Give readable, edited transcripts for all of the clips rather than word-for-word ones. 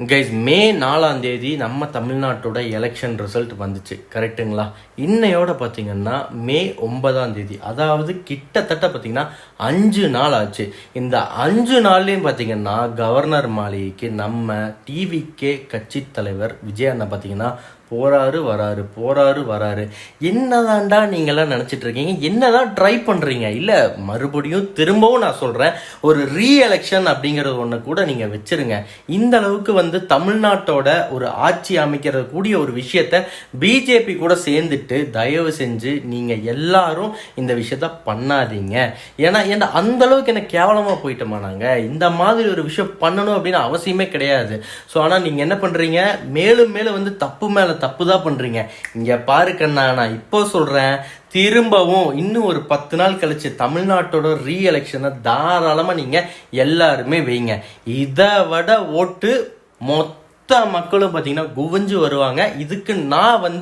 Guys, மே 4ஆம் தேதி நம்ம தமிழ்நாட்டோட எலெக்ஷன் ரிசல்ட் வந்துச்சு, கரெக்டுங்களா? இன்னையோட பார்த்தீங்கன்னா மே 9ஆம் தேதி, அதாவது கிட்டத்தட்ட பார்த்தீங்கன்னா 5 நாள் ஆச்சு. இந்த 5 நாள்லேயும் பார்த்தீங்கன்னா கவர்னர் மாளிகைக்கு நம்ம டிவிகே கட்சி தலைவர் விஜய் அண்ணா பார்த்தீங்கன்னா போறாரு வராரு. என்னதான்டா நீங்களாம் நினச்சிட்டு இருக்கீங்க? என்னதான் ட்ரை பண்ணுறீங்க? இல்லை, மறுபடியும் திரும்பவும் நான் சொல்கிறேன், ஒரு ரீஎலெக்ஷன் அப்படிங்கிறது ஒன்று கூட நீங்கள் வச்சிருங்க. இந்த அளவுக்கு தமிழ்நாட்டோட ஒரு ஆட்சி அமைக்கிறது கூடிய ஒரு விஷயத்த பிஜேபி கூட சேர்ந்துட்டு தயவு செஞ்சு நீங்கள் எல்லாரும் இந்த விஷயத்த பண்ணாதீங்க. ஏன்னா அந்த அளவுக்கு எனக்கு கேவலமாக போயிட்டோமா? நாங்கள் இந்த மாதிரி ஒரு விஷயம் பண்ணணும் அப்படின்னு அவசியமே கிடையாது. ஸோ ஆனால் நீங்கள் என்ன பண்ணுறீங்க? மேலும் மேலும் தப்பு மேலே தப்பு தான் பண்றீங்க. இங்க பாரு கண்ணா, நான் இப்போ சொல்றேன், திரும்பவும் இன்னும் ஒரு 10 நாள் கழிச்சு தமிழ்நாட்டோட ரீஎலெக்ஷனை தாராளமா நீங்க எல்லாருமே வைங்க. இதை விட ஓட்டு மொத்த மக்களும் பார்த்தீங்கன்னா குவிஞ்சு வருவாங்க. இதுக்கு நான்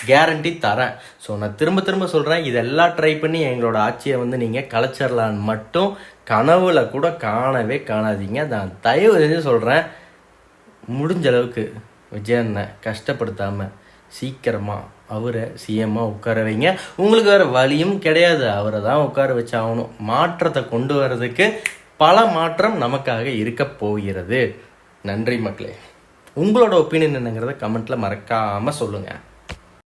கேரண்டி தரேன். ஸோ நான் திரும்ப சொல்கிறேன், இதெல்லாம் ட்ரை பண்ணி எங்களோட ஆட்சியை நீங்கள் கலைச்சிடலான்னு மட்டும் கனவுல கூட காணவே காணாதீங்க. நான் தயவு செஞ்சு சொல்கிறேன், முடிஞ்ச அளவுக்கு விஜய் அண்ணன் கஷ்டப்படுத்தாமல் சீக்கிரமாக அவரை சிஎம்மாக உட்கார வைங்க. உங்களுக்கு வேறு வழியும் கிடையாது, அவரை தான் உட்கார வச்சாகணும். மாற்றத்தை கொண்டு வர்றதுக்கு பல மாற்றம் நமக்காக இருக்க போகிறது. நன்றி மக்களே. உங்களோட ஒப்பீனியன் என்னங்கிறத கமெண்ட்டில் மறக்காமல் சொல்லுங்கள்.